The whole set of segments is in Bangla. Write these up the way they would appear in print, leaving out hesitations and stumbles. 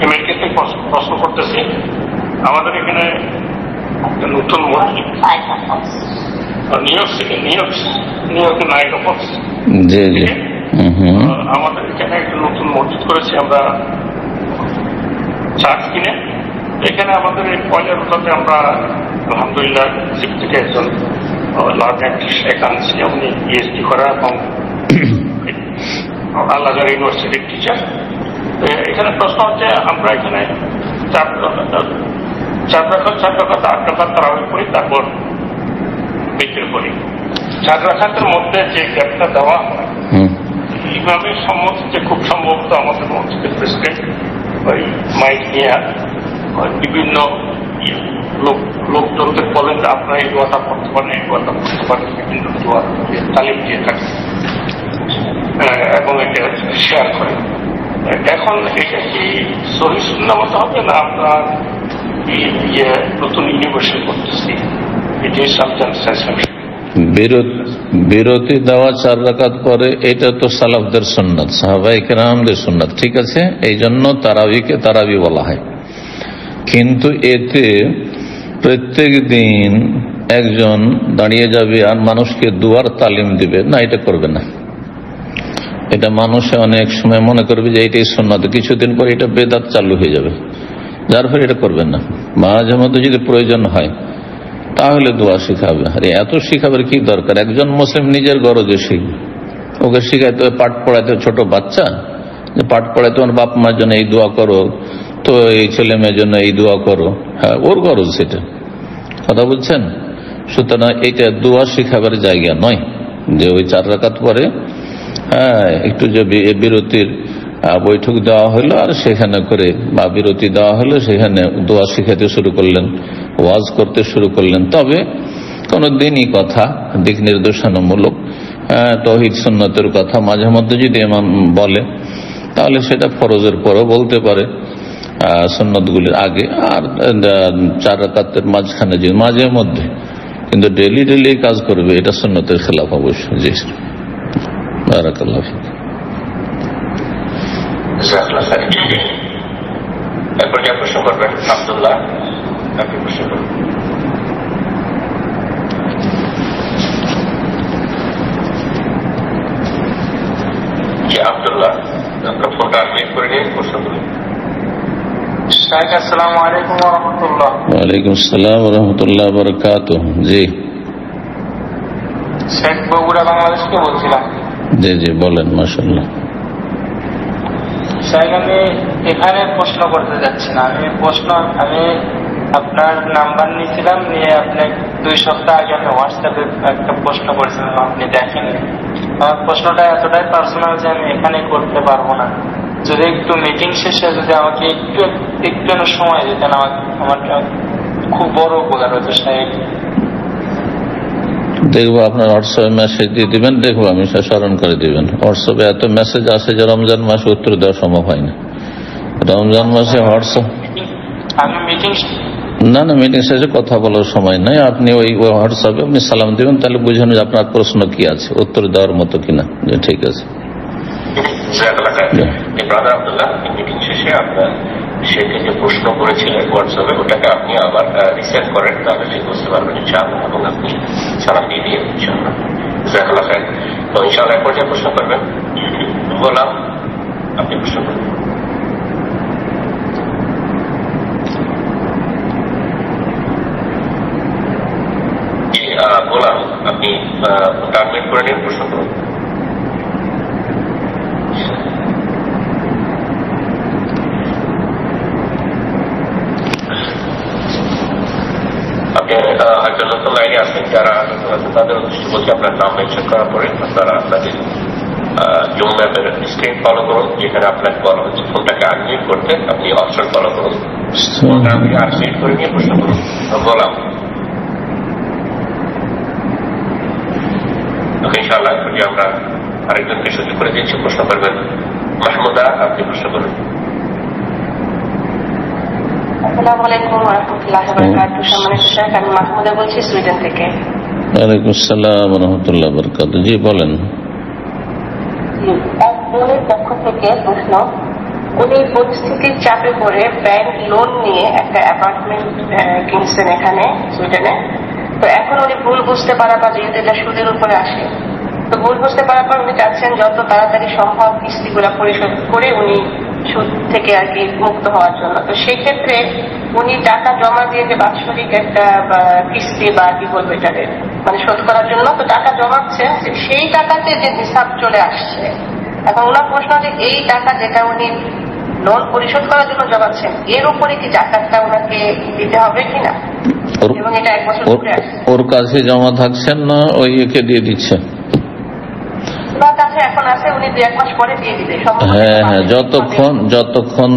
আমেরিকাতে প্রশ্ন করতেছি, আমাদের এখানে নতুন মসজিদ নিউ ইয়র্কের নাইট অফ আমাদের এখানে একটা নতুন মসজিদ করেছি আমরা, চার্জ কিনে। এখানে আমাদের এই পয়লা রোজাতে আমরা আলহামদুলিল্লাহ জিপ থেকে একজন লার্নেড শেখ আনছি, উনি পিএইচডি করা এবং আল্লাহর ইউনিভার্সিটির টিচার। এখানে প্রশ্ন হচ্ছে, আমরা এখানে 4 রাকাত 8 রাকাত তারাবি পড়ি, তারপর বিকেল করি। 4 রাকাতের মধ্যে যে গ্যাপটা দেওয়া হয় ইমামের সম্মতিতে খুব সম্ভবত আমাদের মসজিদের প্রেসিডেন্ট ওই মাইক নিয়ে বিভিন্ন লোকজনদের বলেন যে আপনারা এই দোয়াটা পড়তে পারেন, এই দোয়াটা পড়তে পারেন, বিভিন্ন দোয়া তালিম দিয়ে থাকে এবং এটা শেয়ার করেন। এখন এটা কি সহিহ সুন্নাহ মতো হবে না আমরা নতুন ইউনিভার্সিটি করতেছি? এটি বিরতি দেওয়া 4 রাকাত পরে, এটা তো সালাফদের সুন্নাত, সাহাবায়ে কেরামদের সুন্নাত, ঠিক আছে। এই জন্য তারাবিকে তারাবি বলা হয়। কিন্তু এতে প্রত্যেক দিন একজন দাঁড়িয়ে যাবে আর মানুষকে দুয়ার তালিম দিবে না, এটা করবে না। এটা মানুষে অনেক সময় মনে করবে যে এটাই সুন্নাত, কিছুদিন পরে এটা বেদাত চালু হয়ে যাবে, যার ফলে এটা করবেন না। মাঝে মধ্যে যদি প্রয়োজন হয় তাহলে দোয়া শিখাবে। আরে এত শিখাবার কি দরকার? একজন মুসলিম নিজের গরজে শিখবে, ওকে শিখাইতে পাঠ পড়াইতে, ছোট বাচ্চা যে পাঠ পড়াইতে তোমার বাপ মার জন্য এই দোয়া করো, তো এই ছেলে মেয়ের জন্য এই দোয়া করো, হ্যাঁ ওর গরজ সেটা, কথা বলছেন। সুতরাং এইটা দোয়া শিখাবার জায়গা নয় যে ওই 4 রাকাত পরে হ্যাঁ একটু যে বিরতির বৈঠক দেওয়া হলো আর সেখানে করে বা বিরতি দেওয়া হলো, সেখানে দোয়া শিখাতে শুরু করলেন, ওয়াজ করতে শুরু করলেন। তবে কোন দিনই কথা, দিক নির্দেশনামূলক তাওহীদ সুন্নতের কথা মাঝে মধ্যে যদি ইমাম বলে তাহলে সেটা ফরজের পরেও বলতে পারে, সুন্নতগুলির আগে আর 4 রাকাতের মাঝখানে যে মাঝে মধ্যে, কিন্তু ডেলি ডেলি কাজ করবে এটা সুন্নতের খেলাফ অবশ্যই। জি বারাকাল্লাহ ফিক। এরপর যে প্রশ্ন করবেন আব্দুল্লাহ, আপনি প্রশ্ন করবেন। জি আব্দুল্লাহ, আপনার ফোনটা আনমিউট করে নিয়ে প্রশ্ন করুন। আসসালামু আলাইকুম ওয়া রাহমাতুল্লাহ। ওয়ালাইকুম আসসালাম ওয়া রাহমাতুল্লাহি ওয়া বারাকাতুহু। জি শেখ বগুড়া বাংলাদেশ থেকে বলছিলাম। জি জি বলেন। মাশাআল্লাহ। শেখ আমি এখানে প্রশ্ন করতে যাচ্ছি না, আমি আপনার নাম্বার নিয়েছিলাম, নিয়ে আপনি 2 সপ্তাহ আগে আমি হোয়াটসঅ্যাপে একটা প্রশ্ন করেছিলাম, আপনি দেখেননি। আমার প্রশ্নটা এতটাই পার্সোনাল যে আমি এখানে করতে পারবো না। যদি একটু মিটিং শেষে যদি আমাকে একটু সময় দিতেন, আমার খুব বড় উপকার হতো শেখ। দেখবো আপনার হোয়াটসঅ্যাপে মেসেজ দিয়ে দিবেন, দেখবো আমি স্মরণ করে দিবেন। হোয়াটসঅ্যাপে এত মেসেজ আসে যে রমজান মাসে উত্তর দেওয়া সম্ভব হয় না। রমজান মাসে হোয়াটসঅ্যাপ না মিটিং শেষে কথা বলার সময় নাই। আপনি ওই হোয়াটসঅ্যাপে আপনি সালাম দিবেন, তাহলে বুঝেন যে আপনার প্রশ্ন কি আছে, উত্তর দেওয়ার মতো কিনা। ঠিক আছে। মিটিং শেষে আপনার শেখে যে প্রশ্ন করেছিলেন হোয়াটসঅ্যাপে, ওটাকে আপনি আবার রিসেন্ড করেন, তাহলে ঠিক বুঝতে পারবেন ইনশাআল্লাহ, এবং আপনি সালাম দিয়ে দিয়ে ইনশাআল্লাহ। জাযাকাল্লাহ খাইর। তো ইনশাআল্লাহ এক পর্যায়ে প্রশ্ন করবেন। গোলাম, আপনি প্রশ্ন করবেন। গোলাম, আপনি টার্মিনেট করে নিয়ে প্রশ্ন করুন। আপনি হয়তো নতুন লাইনে আসেন, যারা তাদের উদ্দেশ্য বলছি আপনার নাম মেনশন করার পরে আপনারা আপনাদের জুম ম্যাপের স্ক্রিন ফলো করুন, যেখানে আপনাকে বলা হচ্ছে ফোনটাকে আনমিউট করতে, আপনি অপশন ফলো করুন, ফোনটা আপনি আনমিউট করে নিয়ে প্রশ্ন করুন। গোলাম, ইনশাআল্লাহ আমরা আরেকজনকে সুযোগ করে দিচ্ছি, প্রশ্ন করবেন। মাহমুদা, আপনি প্রশ্ন করুন। আসসালামু আলাইকুম ওয়া রাহমাতুল্লাহি ওয়া বারাকাতুহু। সম্মানিত শেখ, আমি মাহমুদা বলছি সুইডেন থেকে। ওয়ালাইকুম আসসালাম ওয়া রাহমাতুল্লাহি ওয়া বারাকাতুহু। জি বলেন। এক বোনের পক্ষ থেকে প্রশ্ন, উনি পরিস্থিতির চাপে পড়ে ব্যাংক লোন নিয়ে একটা অ্যাপার্টমেন্ট কিনছেন এখানে সুইডেনে। তো এখন উনি ভুল বুঝতে পারার পর, যেহেতু এটা সুদের উপরে আসে, তো ভুল বুঝতে পারার পর উনি চাচ্ছেন যত তাড়াতাড়ি সম্ভব কিস্তিগুলো পরিশোধ করে উনি সুদ থেকে আর কি মুক্ত হওয়ার জন্য। তো সেই ক্ষেত্রে উনি টাকা জমা দিয়ে যে বাৎসরিক একটা কিস্তি বা কি বলবো এটাকে মানে শোধ করার জন্য তো টাকা জমাচ্ছেন, সেই টাকাতে যে হিসাব চলে আসছে। এখন ওনার প্রশ্ন যে এই টাকা যেটা উনি লোন পরিশোধ করার জন্য জমাচ্ছেন, এর উপরে কি জাকাতটা ওনাকে দিতে হবে কিনা, এবং এটা 1 বছর ধরে আসছে। ওর কাছে জমা থাকছেন না ওই একে দিয়ে দিচ্ছেন? ওনার কাছে এখন আছে, উনি 2-1 মাস পরে দিয়ে দিবে। হ্যাঁ, যতক্ষণ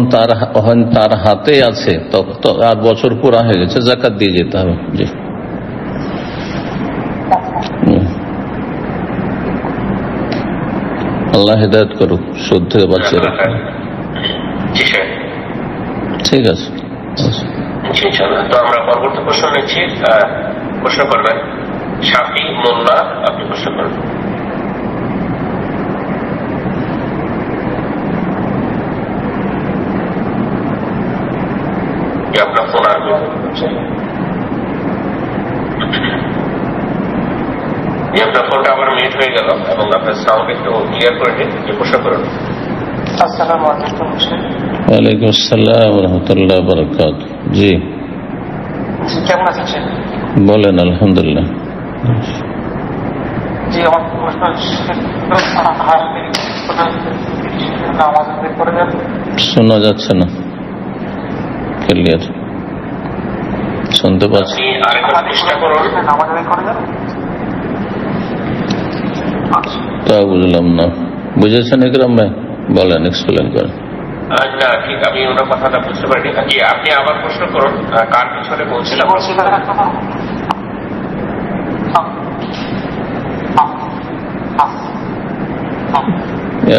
তার হাতে আছে আর বছর পুরা হয়ে গেছে জাকাত দিয়ে যেতে হবে। জি, আল্লাহ হেদায়েত করুক, সুদ থেকে বাঁচিয়ে রাখুন। ঠিক আছে, তো আমরা পরবর্তী প্রশ্ন নিচ্ছি। প্রশ্ন করবেন শাফি মোল্লা, আপনি প্রশ্ন করবেন। আপনার ফোন আসবে, আপনার ফোনটা আবার মিউট হয়ে গেল এবং আপনার সাউন্ড একটু ক্লিয়ার করে নিন। যে প্রশ্ন করুন। আসসালামু আলাইকুম। ওয়ালাইকুম আসসালাম ওয়া রাহমাতুল্লাহি ওয়া বারাকাতুহু। জি, কেমন আছেন? বলেন। আলহামদুলিল্লাহ। জি, আমার প্রশ্ন শোনা যাচ্ছে না ক্লিয়ার, শুনতে পাচ্ছি। আরেকবার চেষ্টা করুন। তা বুঝলাম না। বুঝেছেন ইকরাম ভাই? বলেন, এক্সপ্লেন করেন। না, ঠিক, আমি ওনার কথাটা বুঝতে পারিনি। জি, আপনি আবার প্রশ্ন করুন। কার পিছনে বলছিলাম?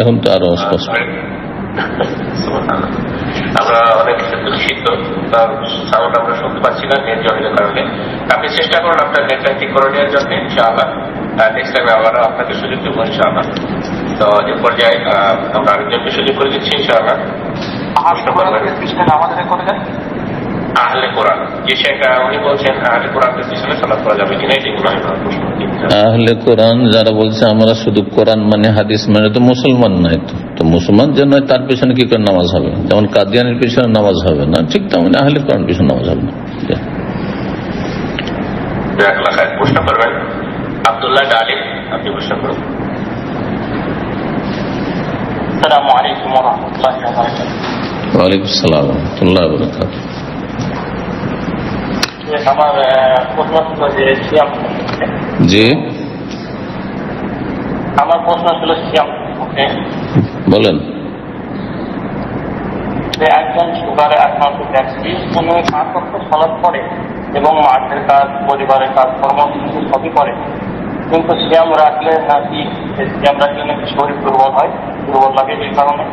এখন তো আরো স্পষ্ট। আমরা অনেক দুঃখিত, তার সাউন্ড আমরা শুনতে পাচ্ছি না নেট জয়ের কারণে। আপনি চেষ্টা করুন আপনার নেটটা ঠিক করে নেওয়ার জন্য, ইনশাআল্লাহ নেক্সট টাইমে আবারও আপনাকে সুযোগ দেবো ইনশাআল্লাহ। তো যে পর্যায়ে আমরা আরেকজনকে সুযোগ করে দিচ্ছি ইনশাআল্লাহ। আহলে কোরআন, যে সেটা উনি বলছেন আহলে কোরআনের পিছনে সালাত করা যাবে কিনা, এটি মনে হয় প্রশ্ন। আহলে কোরআন যারা বলছে আমরা শুধু কোরআন মানে হাদিস মানে, তো মুসলমান নয়। তো মুসলমান যে নয় তার পিছনে কি করে নামাজ হবে? যেমন কাদিয়ানের পিছনে নামাজ হবে না, ঠিক তেমন আহলে কোরআন পিছনে নামাজ হবে না। প্রশ্ন করবেন আব্দুল্লাহ ডালিম, আপনি প্রশ্ন করুন। আসসালামু আলাইকুম ওয়া রাহমাতুল্লাহি ওয়া বারাকাতুহু। ওয়ালাইকুম আসসালাম ওয়া রাহমাতুল্লাহি ওয়া বারাকাতুহু। আমার প্রশ্ন ছিল যে সিয়াম। জি, আমার প্রশ্ন ছিল সিয়াম, বলেন। যে একজন সুগারে আক্রান্ত ব্যক্তি কোনো কাজ করতে সালাত করে এবং মাঠের কাজ, পরিবারের কাজ, কর্মসূচি সবই করে, কিন্তু সিয়াম রাখলে নাকি শরীর দুর্বল হয়, দুর্বল লাগে, এই কারণে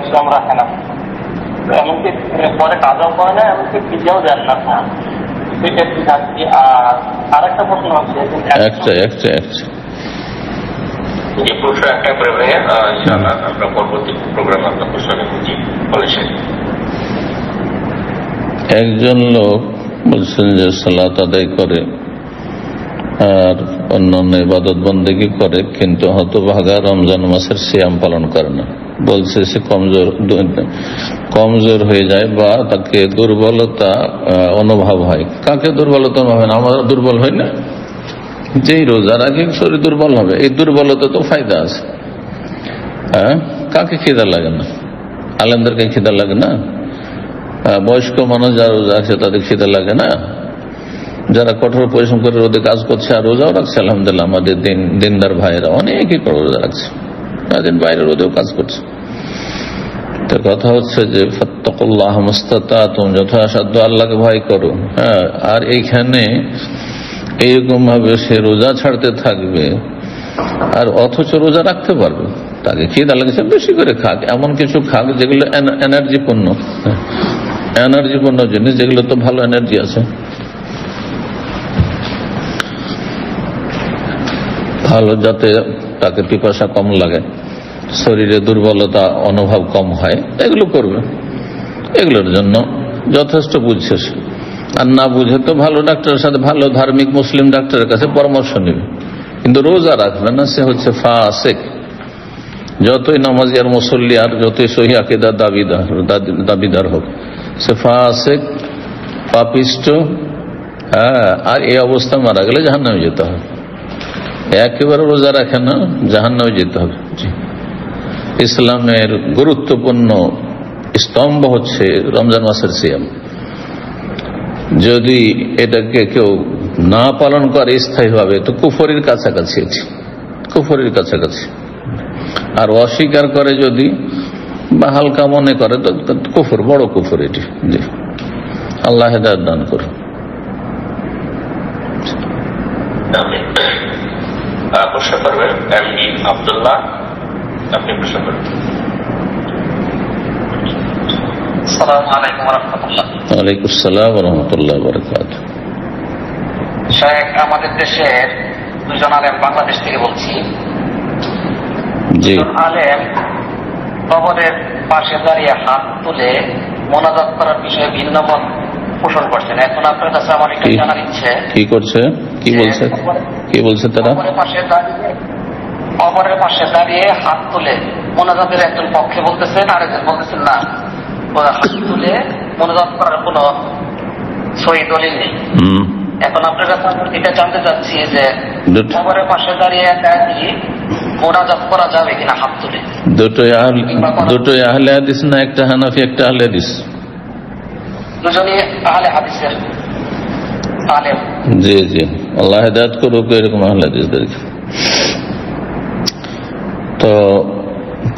সিয়াম রাখে না। এমনকি পরে কাজও করে না, এমনকি ফিজিয়াও দেন না। সেটা কি থাকছি। আর একটা প্রশ্ন হচ্ছে যে প্রশ্ন একটা করে ইনশাআল্লাহ আমরা পরবর্তী প্রোগ্রাম আপনার প্রশ্ন নিচ্ছি। বলেছেন একজন লোক বলছেন যে সালাত আদায় করে আর অন্যান্য ইবাদত বন্দেগী করে, কিন্তু হতভাগা রমজান মাসের সিয়াম পালন করে না। বলছে সে কমজোর হয়ে যায় বা তাকে দুর্বলতা অনুভব হয়। কাকে দুর্বলতা অনুভব হয়? আমরা দুর্বল হই না? যেই রোজার আগে শরীর দুর্বল হবে, এই দুর্বলতা তো ফায়দা আছে। হ্যাঁ, কাকে খিদা লাগে না? আলেমদেরকে খিদা লাগে না? বয়স্ক মানুষ যারা রোজা আছে তাদের খিদা লাগে না? যারা কঠোর পরিশ্রম করে রোদে কাজ করছে আর রোজাও রাখছে, আলহামদুলিল্লাহ আমাদের দিনদার ভাইয়েরা অনেকই রোজা রাখছে, দিন বাইরে রোদেও কাজ করছে। তো কথা হচ্ছে যে ফাত্তাকুল্লাহ মাস্তাতাতুম, যথাসাধ্য আল্লাহকে ভয় করো। হ্যাঁ, আর এইখানে এইরকম ভাবে সে রোজা ছাড়তে থাকবে আর অথচ রোজা রাখতে পারবে। তাকে খিদা লাগছে, বেশি করে খাক, এমন কিছু খাক যেগুলো এনার্জিপূর্ণ জিনিস, যেগুলো তো ভালো এনার্জি আছে, ভালো, যাতে তাকে পিপাসা কম লাগে। শরীরে দুর্বলতা অনুভব কম হয়, এগুলো করবে। এগুলোর জন্য যথেষ্ট বুঝছে। আর না বুঝে তো ভালো ডাক্তারের সাথে, ভালো ধার্মিক মুসলিম ডাক্তারের কাছে পরামর্শ নেবে, কিন্তু রোজা রাখবে না, সে হচ্ছে ফাসিক। যতই নামাজি আর মুসল্লি আর যতই সহি আকীদার দাবিদার হোক, সে ফাসিক, পাপিষ্ট। হ্যাঁ, আর এই অবস্থা মারা গেলে জাহান্নামে যেতে হবে। একেবারে রোজা রাখে না, জাহান্নামে যেতে হবে। ইসলামের গুরুত্বপূর্ণ স্তম্ভ হচ্ছে রমজান মাসের সিয়াম। যদি এটাকে কেউ না পালন করে স্থায়ীভাবে, তো কুফরির কাছাকাছি, এটি কুফরির কাছাকাছি। আর অস্বীকার করে যদি বা হালকা মনে করে, তো কুফর, বড় কুফর এটি। জি, আল্লাহ হেদায়েত দান করুন। প্রশ্ন করবেন এমডি আব্দুল্লাহ, আপনি প্রশ্ন করবেন। আসসালামু আলাইকুম ওয়া রাহমাতুল্লাহ। ওয়ালাইকুম আসসালাম ওয়া রাহমাতুল্লাহি ওয়া বারাকাতুহু। শেখ, আমাদের দেশের দুজন আলেম, বাংলাদেশ থেকে বলছি। জি, আলেম কবরের পাশে দাঁড়িয়ে হাত তুলে মোনাজাত করার বিষয়ে ভিন্ন মত পোষণ করছেন। এখন আপনার কাছে আমার একটা জানার ইচ্ছে। কি করছে, কি বলছে, কি বলছে তারা? কবরের পাশে দাঁড়িয়ে হাত তুলে মোনাজাতের একজন পক্ষে বলতেছেন, আরেকজন বলতেছেন না, হাত তুলে মোনাজাত করার কোন সহি দলিল নেই। এখন আপনার কাছে এটা জানতে চাচ্ছি যে কবরের পাশে দাঁড়িয়ে মোনাজাত করা যাবে কিনা হাত তুলে? দুটোই আহলে হাদিস না একটা হানাফি একটা আহলে হাদিস? দুজনই আহলে হাদিসের আলেম। জি জি, আল্লাহ হেদায়েত করুক এরকম আহলে হাদিসদেরকে। তো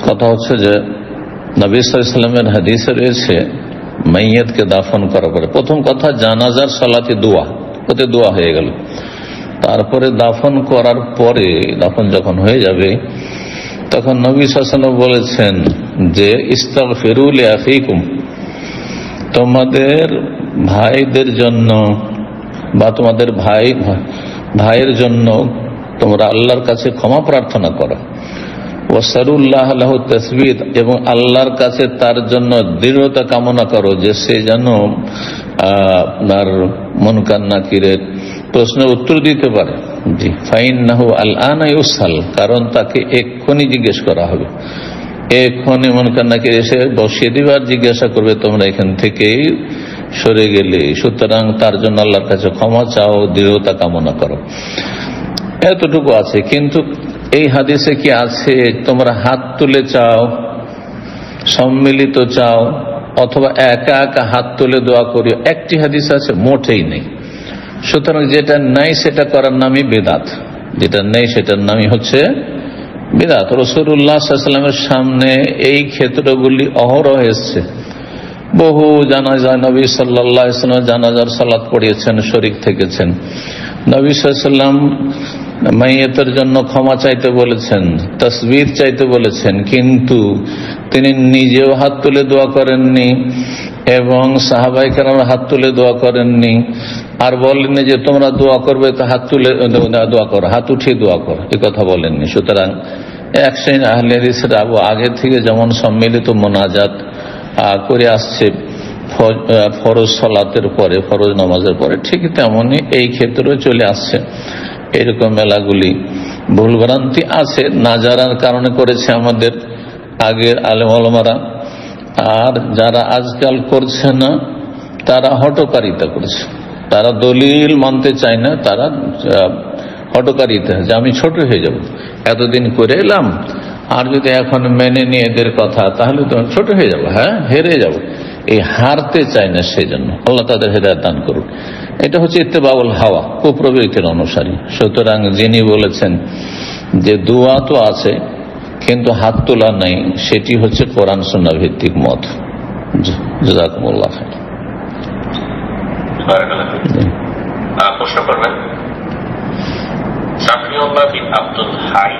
কথা হচ্ছে যে নবী সাল্লাল্লাহু আলাইহি ওয়াসাল্লামের হাদিসে রয়েছে মাইয়াতকে দাফন করার পরে প্রথম কথা জানাজার সালাতে দোয়া, ওতে দোয়া হয়ে গেল। তারপরে দাফন করার পরে, দাফন যখন হয়ে যাবে, তখন নবী সাল্লাল্লাহু আলাইহি ওয়াসাল্লাম বলেছেন যে ইস্তাগফিরু লিআখিকুম, তোমাদের ভাইদের জন্য বা তোমাদের ভাইয়ের জন্য তোমরা আল্লাহর কাছে ক্ষমা প্রার্থনা করো। ওয়াসালুল্লাহ লাহু তাসবীত, এবং আল্লাহর কাছে তার জন্য দৃঢ়তা কামনা করো যে সে যেন আপনার মুনকার নাকিরের প্রশ্নের উত্তর দিতে পারে। জি, ফাইন্নাহু আল-আনা ইউসাল, কারণ তাকে এক্ষুনি জিজ্ঞেস করা হবে, এক্ষুনি মুনকার নাকির এসে বসিয়ে দিবে আর জিজ্ঞাসা করবে তোমরা এখান থেকেই সরে গেলে। সুতরাং তার জন্য আল্লাহর কাছে ক্ষমা চাও, দৃঢ়তা কামনা করো। এতটুকু আছে। কিন্তু এই হাদিসে কি আছে তোমরা হাত তুলে চাও, সম্মিলিত চাও, অথবা একা একা হাত তুলে দোয়া করিও? একটি হাদিস আছে, মোটেই নেই। সুতরাং যেটা নাই সেটা করার নামই বেদাত, যেটা নেই সেটার নামই হচ্ছে বেদাত। রাসূলুল্লাহ সাল্লাল্লাহু আলাইহি ওয়াসাল্লামের সামনে এই ক্ষেত্রগুলি অহরহ এসেছে। বহু জানাজা নবী সাল্লাল্লাহু আলাইহি ওয়াসাল্লাম জানাজার সালাত পড়িয়েছেন, শরীক থেকেছেন। নবী সাল্লাল্লাহু আলাইহি ওয়াসাল্লাম মাইয়াতের জন্য ক্ষমা চাইতে বলেছেন, তাসবির চাইতে বলেছেন, কিন্তু তিনি নিজেও হাত তুলে দোয়া করেননি এবং সাহাবায়ে কেরামরা হাত তুলে দোয়া করেননি। আর বলেননি যে তোমরা দোয়া করবে তো হাত তুলে দোয়া করো, হাত উঠিয়ে দোয়া করো, এ কথা বলেননি। সুতরাং এক শ্রেণী আহলে হাদিসরা আগে থেকে যেমন সম্মিলিত মোনাজাত করে আসছে ফরজ সালাতের পরে, ফরজ নামাজের পরে, ঠিক তেমনই এই ক্ষেত্রেও চলে আসছে। এরকম মেলাগুলি ভুলভ্রান্তি আছে, না জানার কারণে করেছে আমাদের আগের আলেম ওলামারা। আর যারা আজকাল করছে না তারা হঠকারিতা করছে, তারা দলিল মানতে চায় না, তারা হঠকারিতা, যে আমি ছোট হয়ে যাব, এতদিন করে এলাম, আর যদি এখন মেনে নিয়ে এদের কথা তাহলে তো ছোট হয়ে যাবো, হ্যাঁ হেরে যাব। এই হারতে চায় না, সেই জন্য আল্লাহ তাদের হেদায়েত দান করুন। এটা হচ্ছে ইত্তেবাউল হাওয়া, কুপ্রবৃত্তির অনুসারী। সুতরাং যিনি বলেছেন যে দোয়া তো আছে কিন্তু হাত তোলা নাই, সেটি হচ্ছে কোরআন সুন্নাহ ভিত্তিক মত। জাযাকুমুল্লাহ খাইর। প্রশ্ন করবেন সাফিউল্লাহ বিন আব্দুল হাই।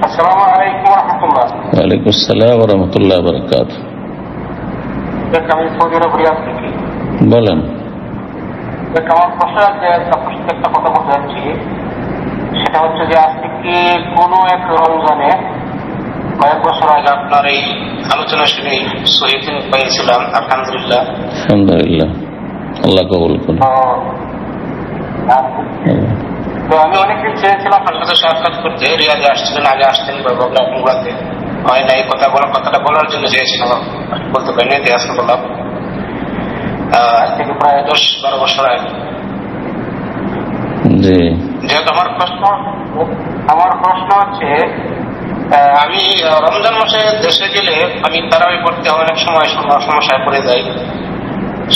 আসসালামু আলাইকুম ওয়া রাহমাতুল্লাহ। ওয়া আলাইকুম আসসালাম ওয়া রাহমাতুল্লাহি ওয়া বারাকাতুহু। আমি সৌদি আরব রিয়াদ থেকে। বলেন। আমার প্রশ্ন আছে, একটা কথা বলতে চাচ্ছি সেটা হচ্ছে যে আজ থেকে কোনো এক রমজানে কয়েক বছর আগে আপনার এই আলোচনা শুনে শহীদ পেয়েছিলাম, আলহামদুলিল্লাহ। আলহামদুলিল্লাহ, আল্লাহ কবুল করুন। তো আমি অনেকদিন চেয়েছিলাম আপনার সাথে সাক্ষাৎ করতে, রিয়াজে আসছিলেন, আগে আসতেন বাবুলাতে হয় না, এই কথাটা বলার জন্য চেয়েছিলাম, বলতে পারিনি, আজকে বললাম। আজ থেকে প্রায় 10-12 বছর আগে। যেহেতু আমার প্রশ্ন হচ্ছে, আমি রমজান মাসে দেশে গেলে আমি তারাবি পড়তে অনেক সময় সমস্যায় পড়ে যাই।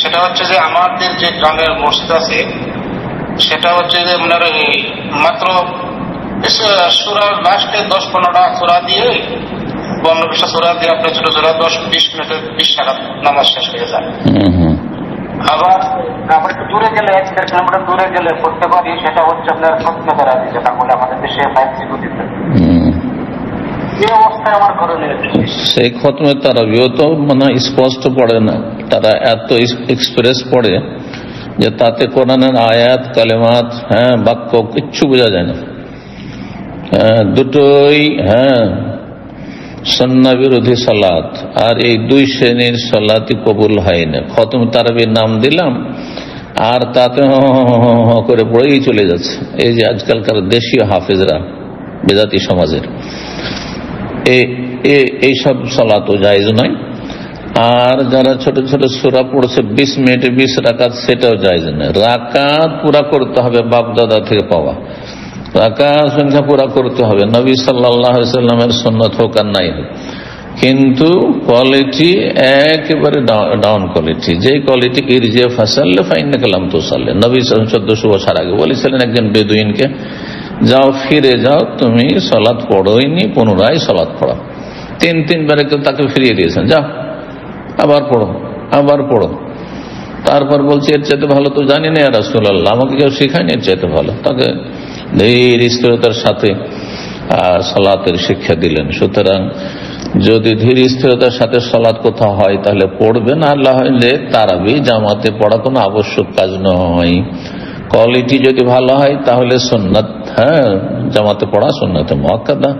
সেটা হচ্ছে যে আমাদের যে গ্রামের মসজিদ আছে সেটা হচ্ছে যে মাত্র সূরার লাস্টে 10-15টা সূরা দিয়ে 15-20টা সূরা দিয়ে আপনার ছোট ছোট 10-20 মিনিটের 20 টাকা নামাজ শেষ হয়ে যায়। আবার একটু দূরে গেলে 1-1.5 কিলোমিটার দূরে গেলে পড়তে পারি, সেটা হচ্ছে আপনার খতমে তারাবি, যেটা বলে আমাদের দেশে 5 গতিতে। এই অবস্থায় আমার করণীয় সেই খতমে তারাবিও তো মানে স্পষ্ট পড়ে না, তারা এত এক্সপ্রেস পড়ে যে তাতে কোরআনের আয়াত কালেমাত বাক্য কিচ্ছু বোঝা যায় না। দুটোই সুন্নাহ বিরোধী সালাত, আর এই দুই শ্রেণীর সালাতই কবুল হয় না। খতম তারাবির নাম দিলাম আর তাতে করে পড়েই চলে যাচ্ছে। এই যে আজকালকার দেশীয় হাফেজরা বেদাতি সমাজের এইসব সালাতও জায়েজ নয়। আর যারা ছোট ছোট সূরা পড়ছে 20 মিনিটে 20 রাকাত, সেটাও জায়েজ নয়। রাকাত পুরা করতে হবে, বাপ দাদা থেকে পাওয়া রাকাত সংখ্যা পুরা করতে হবে, নবী সাল্লাল্লাহু আলাইহি সাল্লামের সুন্নাত হোক আর নাই হোক। কিন্তু কোয়ালিটি একেবারে ডাউন কোয়ালিটি, যে কোয়ালিটি ইরজে ফাসাল্লে ফাইন্নাকা লাম তুসাল্লি। নবী 1400 বছর আগে বলেছিলেন একজন বেদুইনকে, যাও ফিরে যাও, তুমি সালাত পড়োইনি, পুনরায় সালাত পড়ো। 3 বারে তাকে ফিরিয়ে দিয়েছেন, যাও আবার পড়ো, আবার পড়ো। তারপর বলছে এর চাইতে ভালো তো জানি না ইয়া রাসূলুল্লাহ, আমাকে কেউ শেখায়নি এর চাইতে ভালো। তাকে ধীর স্থিরতার সাথে সালাতের শিক্ষা দিলেন। সুতরাং যদি ধীর স্থিরতার সাথে সালাত কোথাও হয় তাহলে পড়বেন, আল্লাহ হইলে তারাবি জামাতে পড়া কোনো আবশ্যক কাজ নয়। কোয়ালিটি যদি ভালো হয় তাহলে সুন্নাত জামাতে পড়া সুন্নাতে মুআক্কাদা।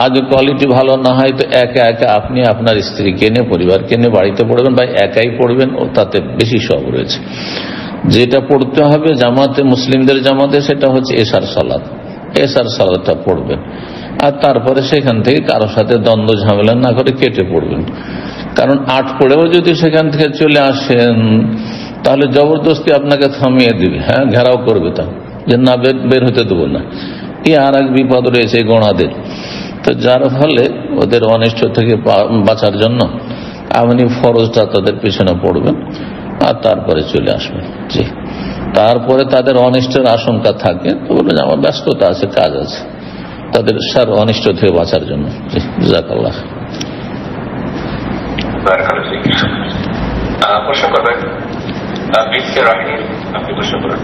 আর যদি কোয়ালিটি ভালো না হয় তো একা একা আপনি আপনার স্ত্রীকে নিয়ে পরিবারকে নিয়ে বাড়িতে পড়বেন বা একাই পড়বেন, ও তাতে বেশি সব রয়েছে। যেটা পড়তে হবে জামাতে, মুসলিমদের জামাতে, সেটা হচ্ছে এশার সালাত। এশার সালাতটা পড়বেন, আর তারপরে সেখান থেকে কারোর সাথে দ্বন্দ্ব ঝামেলা না করে কেটে পড়বেন। কারণ 8 পড়েও যদি সেখান থেকে চলে আসেন তাহলে জবরদস্তি আপনাকে থামিয়ে দিবে, ঘেরাও করবে, তা যে না বের হতে দেবো না। এই আর এক বিপদ রয়েছে গোড়াদের। তো যার ফলে ওদের অনিষ্ট থেকে বাঁচার জন্য আপনি ফরজটা তাদের পিছনে পড়বেন আর তারপরে চলে আসবেন। জি, তারপরে তাদের অনিষ্টের আশঙ্কা থাকে তো বলবেন আমার ব্যস্ততা আছে, কাজ আছে, তাদের সার অনিষ্ট থেকে বাঁচার জন্য। জি, জাযাকাল্লাহ। প্রশ্ন করবেন আপনি প্রশ্ন করবেন।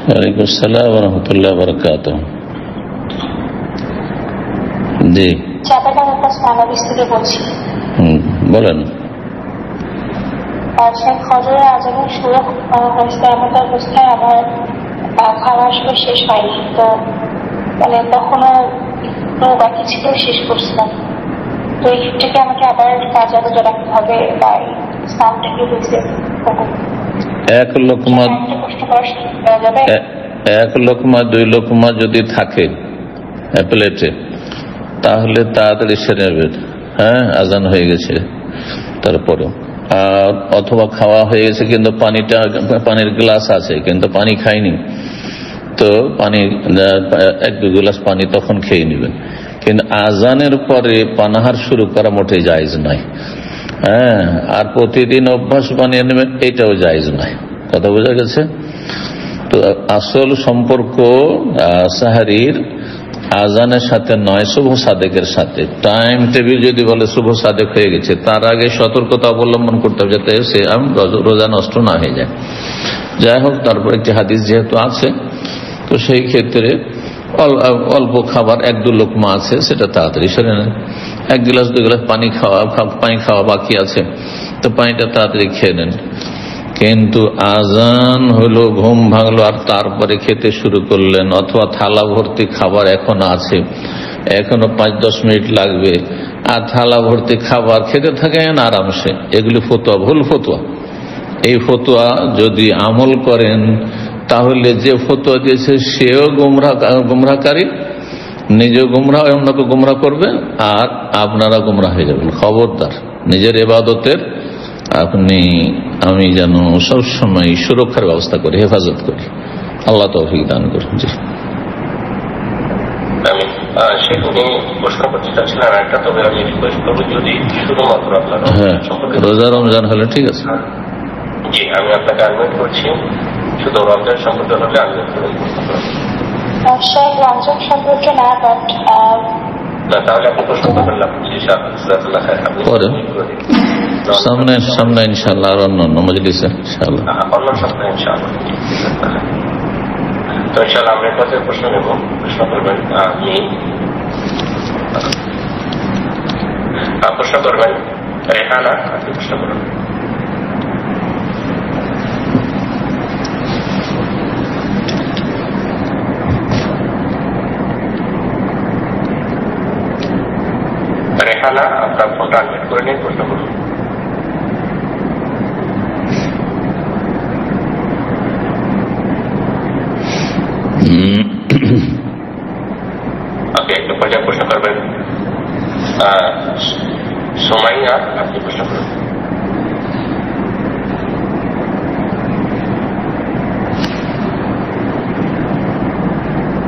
ওয়ালাইকুম আসসালাম ওয়া রাহমাতুল্লাহি ওয়া বারাকাতুহু। জি, বলেন। ফজরের আজানের শুরু হয়েছে এমন অবস্থায় আমার খাওয়া আসলে শেষ হয়নি, তো মানে তখনও বাকি ছিল, শেষ করছিলাম। তো এই ক্ষেত্রে আমাকে আবার কাজা রোজা রাখতে হবে বা স্নানটা কি হয়েছে? এক লোকমা 2 লোকমা যদি থাকে প্লেটে তাহলে তাড়াতাড়ি সেরে নেবেন। আজান হয়ে গেছে তারপরে, আর অথবা খাওয়া হয়ে গেছে কিন্তু পানির গ্লাস আছে কিন্তু পানি খাইনি, তো পানি 1-2 গ্লাস পানি তখন খেয়ে নেবেন। কিন্তু আজানের পরে পানাহার শুরু করা মোটেই জায়েজ নয়। আর প্রতিদিন অভ্যাস বানিয়ে নেবেন, এটাও জায়েজ নয়। কথা বোঝা গেছে? তো আসল সম্পর্ক সাহারির আজানের সাথে নয়, শুভ সাদেকের সাথে। টাইম টেবিল যদি বলে শুভ সাদেক হয়ে গেছে, তার আগে সতর্কতা অবলম্বন করতে হবে যাতে সে রোজা নষ্ট না হয়ে যায়। যাই হোক, তারপর একটি হাদিস যেহেতু আছে, তো সেই ক্ষেত্রে অল্প খাবার 1-2 লোকমা আছে, সেটা তাড়াতাড়ি সেরে নেন। 1 গ্লাস 2 গ্লাস পানি খাওয়া বাকি আছে, তো পানিটা তাড়াতাড়ি খেয়ে নেন। কিন্তু আজান হলো, ঘুম ভাঙলো আর তারপরে খেতে শুরু করলেন, অথবা থালা ভর্তি খাবার এখন আছে, এখনো 5-10 মিনিট লাগবে, আর থালা ভর্তি খাবার খেতে থাকেন আরামসে, এগুলি ফতোয়া, ভুল ফতোয়া। এই ফতোয়া যদি আমল করেন তাহলে যে ফতোয়া দিয়েছে সেও গুমরাহকারী, নিজে গুমরাহ, অন্যকে গুমরাহ করবে, আর আপনারা গুমরাহ হয়ে যাবেন। খবরদার, নিজের ইবাদতের আমি যেন সবসময় সুরক্ষার ব্যবস্থা করি, হেফাজত করি। আল্লাহ তৌফিক দান করুন। জি, সেগুলি প্রশ্ন করতে চাচ্ছিলাম একটা, তবে আমি রিকোয়েস্ট করবো যদি শুধুমাত্র আপনার রোজা রমজান হলে ঠিক আছে। জি, আমি আপনাকে আনমিউট করছি, শুধু রমজান সম্পর্কে হলে আনমিউট করুন। রমজান সম্পর্কে না, বাট না, তাহলে আপনি প্রশ্ন করবেন না, সামনে ইনশাআল্লাহ, আর অন্য মজলিসে ইনশাআল্লাহ, অন্য সপ্তাহে ইনশাআল্লাহ। তো ইনশাআল্লাহ আমরা কাছে প্রশ্ন নেব, প্রশ্ন করবেন প্রশ্ন করবেন রেহানা, আপনি প্রশ্ন করবেন। রেহানা, আপনার ফোনটা আনমিউট করে নিয়ে প্রশ্ন করুন। আপনি একটা পর্যায়ে প্রশ্ন করবেন সোমাইয়া, আপনি প্রশ্ন করুন।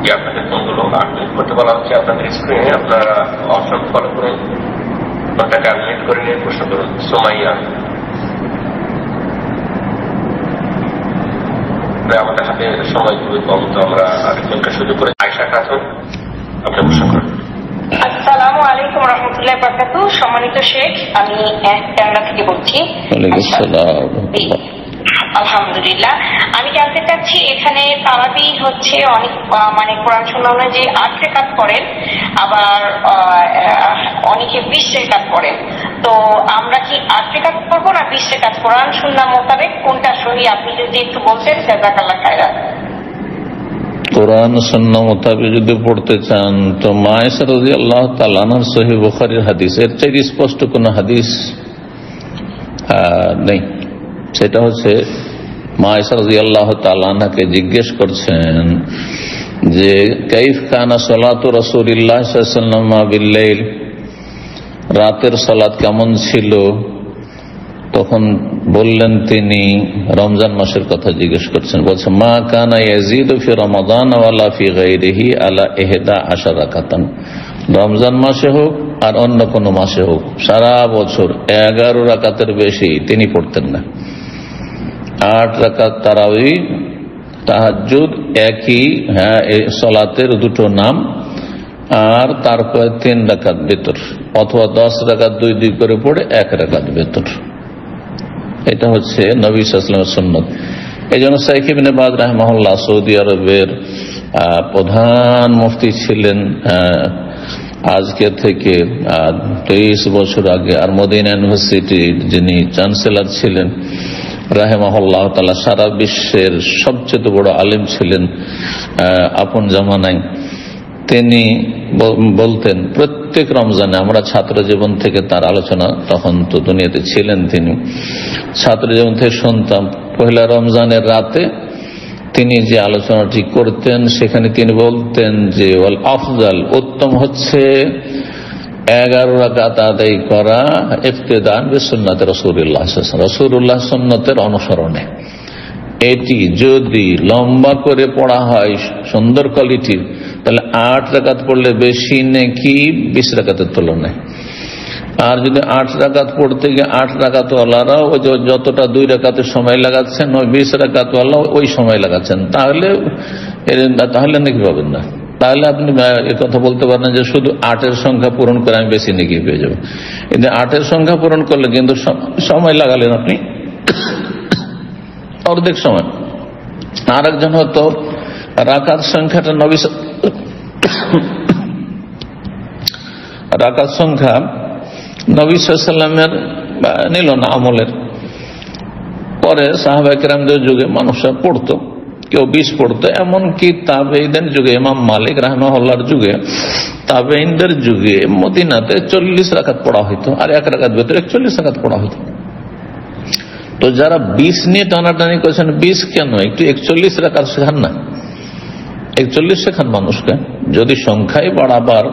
যে আপনাদের ফোনগুলো আনমিউট করতে বলা হচ্ছে, আপনাদের স্ক্রিনে আপনারা অপশন ফলো করুন, ফোনটাকে আনমিউট করে নিয়ে প্রশ্ন করুন। সোমাইয়া, আমাদের হাতে সময় খুবই কম, তো আমরা আরেকজনকে সুযোগ করে। আয়েশা খাতুন, আপনি প্রশ্ন করুন। আসসালামু আলাইকুম রহমতুল্লাহ বারাকাতুহু। সম্মানিত শেখ, আমি ট্যাংরা থেকে বলছি। আলহামদুলিল্লাহ। আমি জানতে চাচ্ছি, এখানে তারাবি হচ্ছে অনেক মানে কোরআন শোনানো যে 8 রাকাত পড়েন, আবার অনেকে 20 রাকাত পড়েন। তো আমরা কি 8 রাকাত পড়বো না 20 রাকাত? কোরআন সুন্নাহ মোতাবেক কোনটা সহি, আপনি যদি একটু বলতেন, জাযাকাল্লাহ খায়রান। কোরআন সুন্নাহ মোতাবেক যদি পড়তে চান তো মা আয়েশা রাদিয়াল্লাহু তাআলা আনহার সহিহ বুখারীর হাদিস, এর চেয়ে স্পষ্ট কোন হাদিস নেই। সেটা হচ্ছে মা আয়েশা রাদিয়াল্লাহু তাআলা আনহাকে জিজ্ঞেস করছেন যে কাইফ কানা সালাতু রাসূলিল্লাহ সাল্লাল্লাহু আলাইহি ওয়াসাল্লাম বিল লাইল, রাতের সালাত কেমন ছিল? তখন বললেন তিনি রমজান মাসের কথা জিজ্ঞেস করছেন, বলছে মা কানা ইয়াজিদু ফি রমাদান ওয়ালা ফি গায়রিহি আলা 11 রাকাতান। রমজান মাসে হোক আর অন্য কোন মাসে হোক, সারা বছর 11 রাকাতের বেশি তিনি পড়তেন না। 8 রাকাত তারাবি, তাহাজ্জুদ একই সালাতের দুটো নাম, আর তারপর 3 রাকাত বিতর, অথবা 10 রাকাত 2 করে পড়ে 1 রাকাত বিতর। এটা হচ্ছে নবী সাল্লাল্লাহু আলাইহি ওয়াসাল্লামের সুন্নাত। এই জন্য শাইখ ইবনে বাজ রাহিমাহুল্লাহ সৌদি আরবের প্রধান মুফতি ছিলেন আজকে থেকে 23 বছর আগে, আর মদিনা ইউনিভার্সিটির যিনি চ্যান্সেলর ছিলেন রাহিমাহুল্লাহ তাআলা, সারা বিশ্বের সবচেয়ে বড় আলেম ছিলেন আপন জামানায়। তিনি বলতেন প্রত্যেক রমজানে, আমরা ছাত্র জীবন থেকে তার আলোচনা, তখন তো দুনিয়াতে ছিলেন তিনি, ছাত্র জীবন থেকে শুনতাম, পহেলা রমজানের রাতে তিনি যে আলোচনাটি করতেন সেখানে তিনি বলতেন যে ওয়াল আফজাল, উত্তম হচ্ছে 11 রাকাত আদায় করা ইফতিদান বিসুন্নাতে রাসূলুল্লাহ সাল্লাল্লাহু আলাইহি ওয়াসাল্লাম, রাসূলুল্লাহ সুন্নতের অনুসরণে। এটি যদি লম্বা করে পড়া হয় সুন্দর কোয়ালিটির, তাহলে 8 রাকাত পড়লে বেশি নাকি 20 রাকাতের তুলনায়। আর যদি 8 রাকাত পড়তে গিয়ে 8 রাকাতওয়ালারাও যতটা 2 রাকাতের সময় লাগাচ্ছেন, ওই 20 রাকাতওয়ালাও ওই সময় লাগাচ্ছেন, তাহলে নাকি পাবেন না। তাহলে আপনি কথা বলতে পারেন যে শুধু 8-এর সংখ্যা পূরণ করে আমি বেশি নাকি পেয়ে যাবো। কিন্তু 8-এর সংখ্যা পূরণ করলে কিন্তু সময় লাগালেন আপনি অর্ধেক সময়। আর একজন হয়তো রাকাত সংখ্যাটা রাকাত সংখ্যা নবী সাল্লাল্লাহু আলাইহি ওয়াসাল্লামের নিল না আমলের, পরে সাহাবায়ে কেরামদের যুগে মানুষরা পড়তো, কেউ 20 পড়তো, এমনকি তাবেঈদের যুগে, ইমাম মালিক রাহিমাহুল্লাহর যুগে, তাবেঈনদের যুগে মদিনাতে 40 রাকাত পড়া হইতো, আর এক রাকাত ভিতরে 41 রাকাত পড়া হইতো। তো যারা 20 নিয়ে টানাটানি করেছেন, 20 কেন, একটু 41 রাকাত শেখান না, 41 শেখান মানুষকে। যদি সংখ্যায় বাড়াবার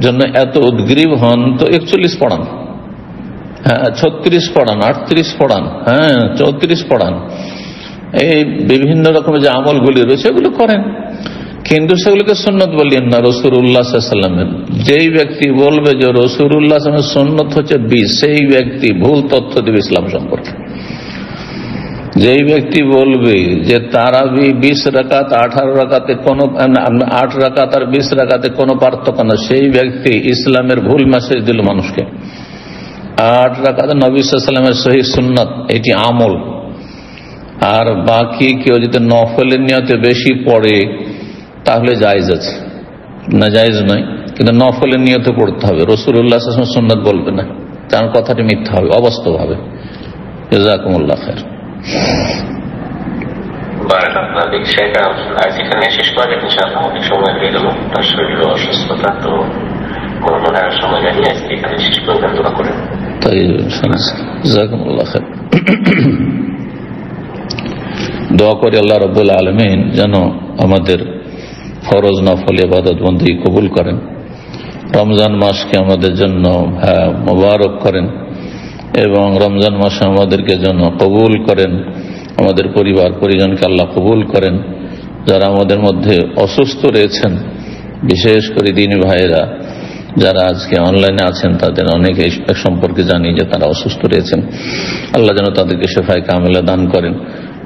জন্য এত উদ্গ্রীব হন তো 41 পড়ান, হ্যাঁ 36 পড়ান, 38 পড়ান, হ্যাঁ 34 পড়ান। এই বিভিন্ন রকমের যে আমলগুলি রয়েছে এগুলো করেন, কিন্তু সেগুলোকে সুন্নত বলিয়েন না রাসূলুল্লাহ সাল্লাল্লাহু আলাইহি ওয়াসাল্লামের। যেই ব্যক্তি বলবে যে রাসূলুল্লাহ সাল্লাল্লাহু আলাইহি ওয়াসাল্লামের সুন্নত হচ্ছে 20, সেই ব্যক্তি ভুল তথ্য দেবে ইসলাম সম্পর্কে। যেই ব্যক্তি বলবে যে তারাবি 20 রাকাত 18 রাকাতে কোনো 8 রাকাত আর 20 রাকাতে কোনো পার্থক্য না, সেই ব্যক্তি ইসলামের ভুল মেসেজ দিল মানুষকে। 8 রাকাত নবী সাল্লাল্লাহু আলাইহি ওয়াসাল্লামের সহিহ সুন্নাত, এটি আমল। আর বাকি কেউ যদি নফলের নিয়তে বেশি পড়ে তাহলে জায়েজ আছে, না জায়েজ নয়, কিন্তু নফলের নিয়তে পড়তে হবে। রাসূলুল্লাহ সাল্লাল্লাহু আলাইহি ওয়াসাল্লাম সুন্নাত বলবে না, কারণ কথাটি মিথ্যা হবে, অবাস্তব হবে। জাযাকুমুল্লাহ খায়র। আজ এখানে শেষ করে ইনশাআল্লাহ, অনেক সময় হয়ে গেল, তার শরীরে অসুস্থতা, তো মনে হয় সময় জানিয়ে আজকে এখানে শেষ করে দোয়া করেন। তাই জাযাকুমুল্লাহ খায়র। দোয়া করি আল্লাহ রাব্বুল আলামিন যেন আমাদের ফরজ নফল ইবাদত বন্দেগী কবুল করেন, রমজান মাসকে আমাদের জন্য মোবারক করেন, এবং রমজান মাসে আমাদেরকে যেন কবুল করেন, আমাদের পরিবার পরিজনকে আল্লাহ কবুল করেন। যারা আমাদের মধ্যে অসুস্থ রয়েছেন, বিশেষ করে দিনী ভাইয়েরা যারা আজকে অনলাইনে আছেন, তাদের অনেকে সম্পর্কে জানি যে তারা অসুস্থ রয়েছেন, আল্লাহ যেন তাদেরকে শেফায়ে কামিলা দান করেন,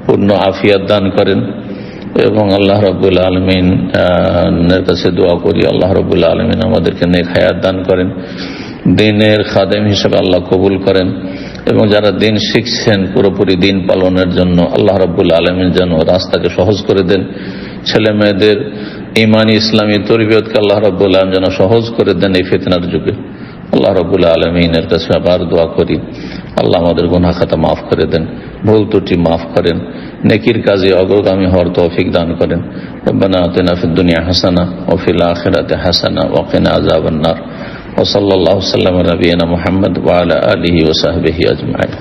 পূর্ণ আফিয়াত দান করেন। এবং আল্লাহ রাব্বুল আলামিন এর কাছে দোয়া করি আল্লাহ রাব্বুল আলামিন আমাদেরকে নেক হায়াত দান করেন, দ্বীনের খাদেম হিসেবে আল্লাহ কবুল করেন, এবং যারা দ্বীন শিখছেন পুরোপুরি দ্বীন পালনের জন্য আল্লাহ রাব্বুল আলামিন যেন রাস্তাকে সহজ করে দেন। ছেলে মেয়েদের ঈমানি ইসলামী তরবিয়তকে আল্লাহ রাব্বুল আলামিন যেন সহজ করে দেন এই ফিতনার যুগে। আল্লাহ রাব্বুল আলামিনের কাছে আবার দোয়া করি আল্লাহ আমাদের গুনাহ খাতা মাফ করে দেন, ভুল ত্রুটি মাফ করেন, নেকির কাজে অগ্রগামী হওয়ার তৌফিক দান করেন। রব্বানা আতিনা ফিদ দুনিয়া হাসানা ওয়া ফিল আখিরাতি হাসানা ওয়া কিনা আযাবান নার। ওয়া সাল্লাল্লাহু সাল্লামা আলা নবিয়িনা মুহাম্মদ ওয়া আলা আলিহি ওয়া সাহবিহি আজমাইন।